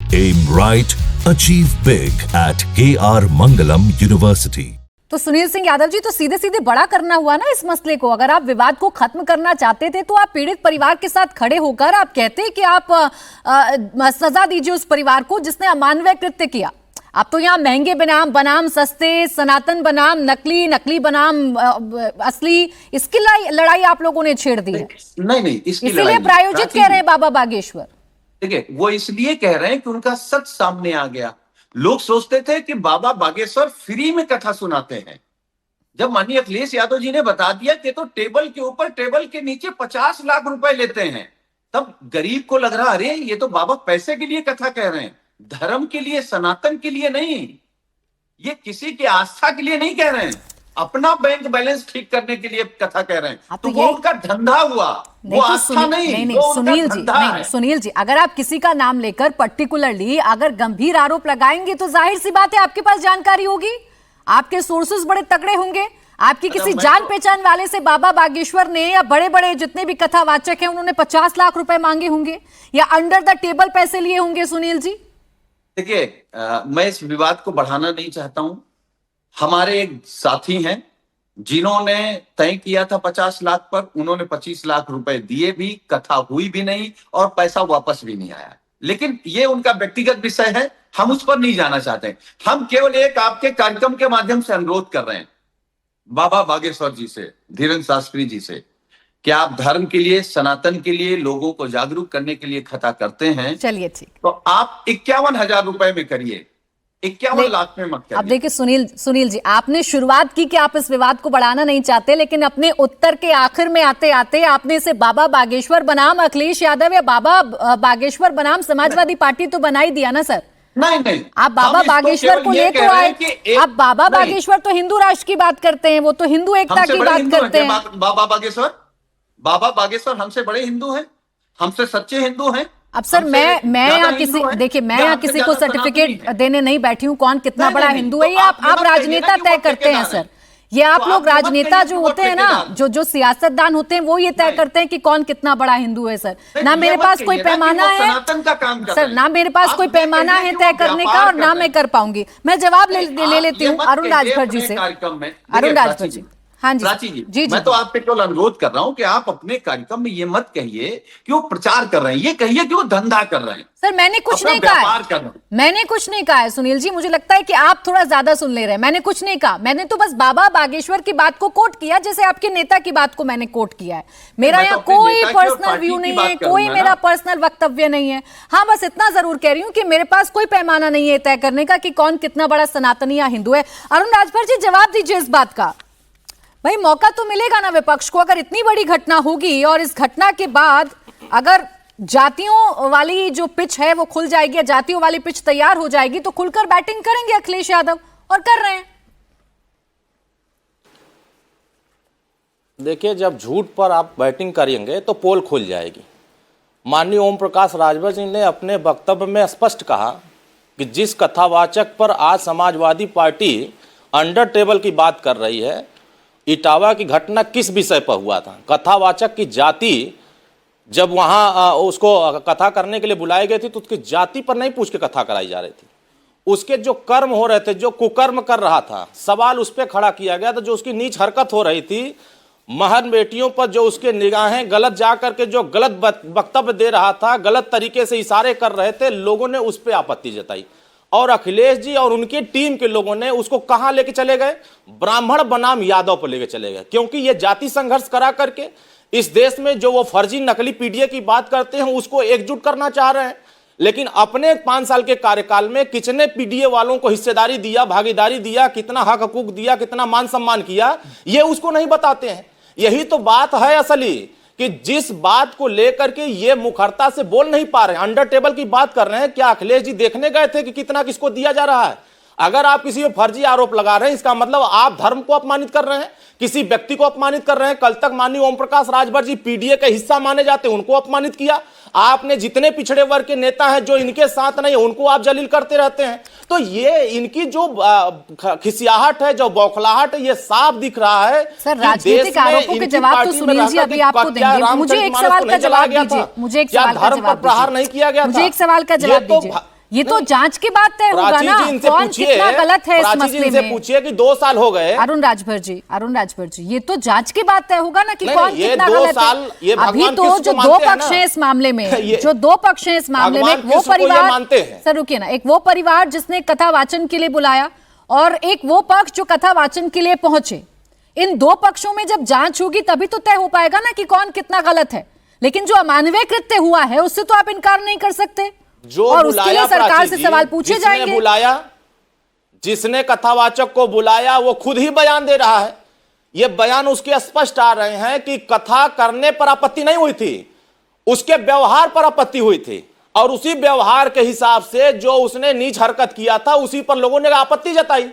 Aim right, achieve big at KR Mangalam University. तो सुनील सिंह यादव जी, तो सीधे सीधे बड़ा करना हुआ ना इस मसले को। अगर आप विवाद को खत्म करना चाहते थे तो आप पीड़ित परिवार के साथ खड़े होकर आप कहते कि आप सजा दीजिए उस परिवार को जिसने अमानवीय कृत्य किया। आप तो यहाँ महंगे बनाम सस्ते, सनातन बनाम नकली, नकली बनाम असली, इसकी लड़ाई आप लोगों ने छेड़ दी है। नहीं, इसीलिए प्रायोजित कह रहे हैं बाबा बागेश्वर। देखिए, वो इसलिए कह रहे हैं कि उनका सच सामने आ गया। लोग सोचते थे कि बाबा बागेश्वर फ्री में कथा सुनाते हैं। जब माननीय अखिलेश यादव जी ने बता दिया कि तो टेबल के ऊपर, टेबल के नीचे 50 लाख रुपए लेते हैं, तब गरीब को लग रहा, अरे ये तो बाबा पैसे के लिए कथा कह रहे हैं, धर्म के लिए, सनातन के लिए नहीं, ये किसी की आस्था के लिए नहीं कह रहे हैं, अपना बैंक बैलेंस ठीक करने के लिए कथा कह रहे हैं। तो वो उनका धंधा हुआ, वो आस्था नहीं, सुनील जी, अगर आप किसी का नाम लेकर पर्टिकुलरली अगर गंभीर आरोप लगाएंगे तो जाहिर सी बात है आपके पास जानकारी होगी, आपके सोर्सेज बड़े तगड़े होंगे। आपकी किसी जान पहचान वाले से बाबा बागेश्वर ने या बड़े बड़े जितने भी कथावाचक हैं उन्होंने 50 लाख रुपए मांगे होंगे या अंडर द टेबल पैसे लिए होंगे। सुनील जी देखिए, मैं इस विवाद को बढ़ाना नहीं चाहता हूं। हमारे एक साथी हैं जिन्होंने तय किया था 50 लाख पर, उन्होंने 25 लाख रुपए दिए भी, कथा हुई भी नहीं और पैसा वापस भी नहीं आया। लेकिन ये उनका व्यक्तिगत विषय है, हम उस पर नहीं जाना चाहते। हम केवल एक आपके कार्यक्रम के माध्यम से अनुरोध कर रहे हैं बाबा बागेश्वर जी से, धीरेन्द्र शास्त्री जी से, कि आप धर्म के लिए, सनातन के लिए, लोगों को जागरूक करने के लिए कथा करते हैं, चलिए ठीक, तो आप 51,000 रुपए में करिए, 51 लाख में मत करिए। अब देखिए सुनील जी, आपने शुरुआत की कि आप इस विवाद को बढ़ाना नहीं चाहते, लेकिन अपने उत्तर के आखिर में आते आते आपने इसे बाबा बागेश्वर बनाम अखिलेश यादव या बाबा बागेश्वर बनाम समाजवादी पार्टी तो बना ही दिया ना सर। नहीं, आप बाबा बागेश्वर को ले तो आए, आप बाबा बागेश्वर तो हिंदू राष्ट्र की बात करते हैं, वो तो हिंदू एकता की बात करते हैं। बाबा बागेश्वर हमसे बड़े हिंदू हैं, हमसे सच्चे हिंदू हैं। अब सर मैं यहाँ किसी, देखिए मैं यहाँ किसी को सर्टिफिकेट देने नहीं बैठी हूँ कौन कितना बड़ा हिंदू है, ये आप राजनेता तय करते हैं सर। ये आप लोग राजनेता जो होते हैं ना, जो सियासतदान होते हैं, वो ये तय करते हैं कि कौन कितना बड़ा हिंदू है सर। ना मेरे पास कोई पैमाना है सर, ना मेरे पास कोई पैमाना है तय करने का और ना मैं कर पाऊंगी। मैं जवाब ले लेती हूँ अरुण राजभर जी से। अरुण राजभर जी, हाँ जी, मैं तो आपसे केवल अनुरोध कर रहा हूं कि आप अपने कार्यक्रम में ये मत कहिए कि वो प्रचार कर रहे हैं, ये कहिए कि वो धंधा कर रहे हैं। सर मैंने कुछ नहीं कहा, मैंने कुछ नहीं कहा है सुनील जी, मुझे लगता है कि आप थोड़ा ज्यादा सुन ले रहे हैं। मैंने कुछ नहीं कहा, मैंने तो बस बाबा बागेश्वर की बात को कोट किया जैसे आपके नेता की बात को मैंने कोट किया है। मेरा यहाँ कोई पर्सनल व्यू नहीं है, कोई मेरा पर्सनल वक्तव्य नहीं है। हाँ, बस इतना जरूर कह रही हूँ कि मेरे पास कोई पैमाना नहीं है तय करने का कि कौन कितना बड़ा सनातनी या हिंदू है। अरुण राजभर जी, जवाब दीजिए इस बात का। भाई मौका तो मिलेगा ना विपक्ष को, अगर इतनी बड़ी घटना होगी और इस घटना के बाद अगर जातियों वाली जो पिच है वो खुल जाएगी, जातियों वाली पिच तैयार हो जाएगी, तो खुलकर बैटिंग करेंगे अखिलेश यादव, और कर रहे हैं। देखिए, जब झूठ पर आप बैटिंग करेंगे तो पोल खुल जाएगी। माननीय ओम प्रकाश राजभर जी ने अपने वक्तव्य में स्पष्ट कहा कि जिस कथावाचक पर आज समाजवादी पार्टी अंडर टेबल की बात कर रही है, इटावा की घटना किस विषय पर हुआ था। कथावाचक की जाति, जब वहाँ उसको कथा करने के लिए बुलाए गए थे तो उसकी जाति पर नहीं पूछ के कथा कराई जा रही थी, उसके जो कर्म हो रहे थे, जो कुकर्म कर रहा था, सवाल उस पर खड़ा किया गया था। जो उसकी नीच हरकत हो रही थी, महन बेटियों पर जो उसके निगाहें गलत जा करके जो गलत वक्तव्य दे रहा था, गलत तरीके से इशारे कर रहे थे, लोगों ने उस पर आपत्ति जताई और अखिलेश जी और उनकी टीम के लोगों ने उसको कहां लेके चले गए, ब्राह्मण बनाम यादव पर लेके चले गए। क्योंकि ये जाति संघर्ष करा करके इस देश में जो वो फर्जी नकली पीडीए की बात करते हैं उसको एकजुट करना चाह रहे हैं। लेकिन अपने 5 साल के कार्यकाल में कितने पीडीए वालों को हिस्सेदारी दिया, भागीदारी दिया, कितना हक हकूक दिया, कितना मान सम्मान किया, ये उसको नहीं बताते हैं। यही तो बात है असली, कि जिस बात को लेकर के ये मुखरता से बोल नहीं पा रहे हैं, अंडर टेबल की बात कर रहे हैं। क्या अखिलेश जी देखने गए थे कि कितना किसको दिया जा रहा है? अगर आप किसी पर फर्जी आरोप लगा रहे हैं, इसका मतलब आप धर्म को अपमानित कर रहे हैं, किसी व्यक्ति को अपमानित कर रहे हैं। कल तक माननीय ओम प्रकाश राजभर जी पीडीए का हिस्सा माने जाते, उनको अपमानित किया। आपने जितने पिछड़े वर्ग के नेता हैं जो इनके साथ नहीं, उनको आप जलील करते रहते हैं। तो ये इनकी जो खिसियाहट है, जो बौखलाहट है, ये साफ दिख रहा है। सर, राजनीतिक आरोपों के जवाब तो सुनील जी अभी आपको देंगे। मुझे एक सवाल का जवाब दीजिए, मुझे एक सवाल का जवाब प्रहार नहीं किया गया, मुझे एक सवाल का जवाब दीजिए। ये तो जांच के बाद तय होगा ना, कौन कितना गलत है इस मसले में। पूछिए कि 2 साल हो गए। अरुण राजभर जी, ये तो जांच के बाद तय होगा ना कि कौन कितना गलत है। ये अभी तो जो दो पक्ष हैं इस मामले में, जो दो पक्ष हैं इस मामले में, वो परिवार, सर रुकिए ना, एक वो परिवार जिसने कथा वाचन के लिए बुलाया और एक वो पक्ष जो कथा वाचन के लिए पहुंचे। इन दो पक्षों में जब जांच होगी तभी तो तय हो पाएगा ना कि कौन कितना गलत है। लेकिन जो अमानवीय कृत्य हुआ है उससे तो आप इनकार नहीं कर सकते, और उसके लिए सरकार से सवाल पूछे जाएंगे। बुलाया, जिसने कथावाचक को बुलाया वो खुद ही बयान दे रहा है। ये बयान उसके स्पष्ट आ रहे हैं कि कथा करने पर आपत्ति नहीं हुई थी, उसके व्यवहार पर आपत्ति हुई थी, और उसी व्यवहार के हिसाब से जो उसने नीच हरकत किया था उसी पर लोगों ने आपत्ति जताई,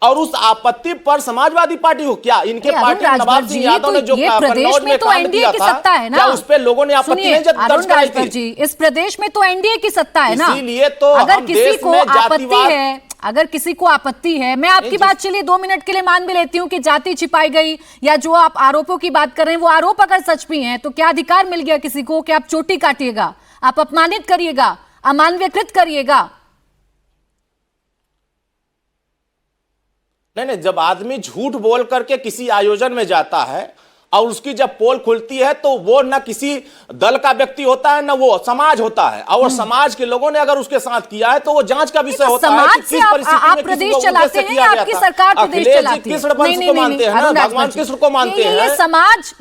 और उस आपत्ति पर समाजवादी पार्टी को, क्या इनके पार्टी नवाब सिंह यादव ने जो प्रदेश में तो एनडीए की सत्ता है ना, क्या उस पे लोगों ने आपत्ति नहीं दर्ज कराई थी? जी, इस प्रदेश में तो एनडीए की सत्ता है ना, इसीलिए तो अगर किसी को आपत्ति है, अगर किसी को आपत्ति है, मैं आपकी बात चलिए 2 मिनट के लिए मान भी लेती हूं कि जाति छिपाई गई, या जो आप आरोपों की बात कर रहे हैं वो आरोप अगर सच भी हैं, तो क्या अधिकार मिल गया किसी को कि आप चोटी काटिएगा, आप अपमानित करिएगा, अमानवीयकृत करिएगा? नहीं, जब आदमी झूठ बोल करके किसी आयोजन में जाता है और उसकी जब पोल खुलती है तो वो ना किसी दल का व्यक्ति होता है, ना वो समाज होता है, और समाज के लोगों ने अगर उसके साथ किया है तो वो जांच का विषय होता है कि किस परिस्थिति में प्रदेश चलाते हैं या आपकी सरकार प्रदेश चलाती है? नहीं, मानते हैं ना, भगवान कृष्ण को मानते हैं।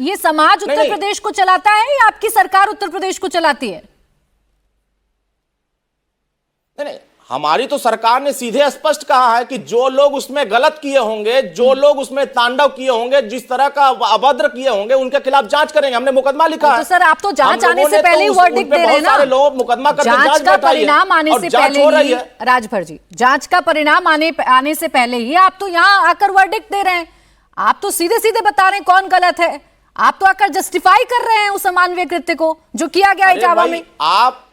ये समाज उत्तर प्रदेश को चलाता है या आपकी सरकार उत्तर प्रदेश को चलाती है? नहीं, हमारी तो सरकार ने सीधे स्पष्ट कहा है कि जो लोग उसमें गलत किए होंगे, जो लोग उसमें तांडव किए होंगे, जिस तरह का अभद्र किए होंगे, उनके खिलाफ जांच करेंगे। हमने मुकदमा लिखा है। तो सर आप तो जांच आने से पहले ही वर्डिक्ट दे रहे हैं ना, मुकदमा करके जांच का परिणाम आने से पहले ही, राजभर जी, जांच का परिणाम आने से पहले ही आप तो यहाँ आकर वर्डिक्ट दे रहे हैं। आप तो सीधे सीधे बता रहे हैं कौन गलत है, आप तो आकर जस्टिफाई कर रहे हैं उस अमानवीय कृत्य को जो किया गया इटावा में। आप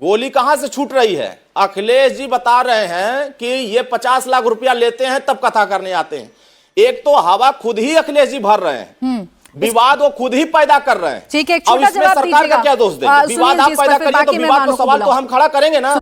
गोली कहां से छूट रही है? अखिलेश जी बता रहे हैं कि ये 50 लाख रुपया लेते हैं तब कथा करने आते हैं। एक तो हवा खुद ही अखिलेश जी भर रहे हैं, विवाद वो खुद ही पैदा कर रहे हैं। ठीक है, एक छोटा जवाब सरकार का क्या दोष देंगे? विवाद आप पैदा करिए तो विवाद का सवाल तो हम खड़ा करेंगे ना।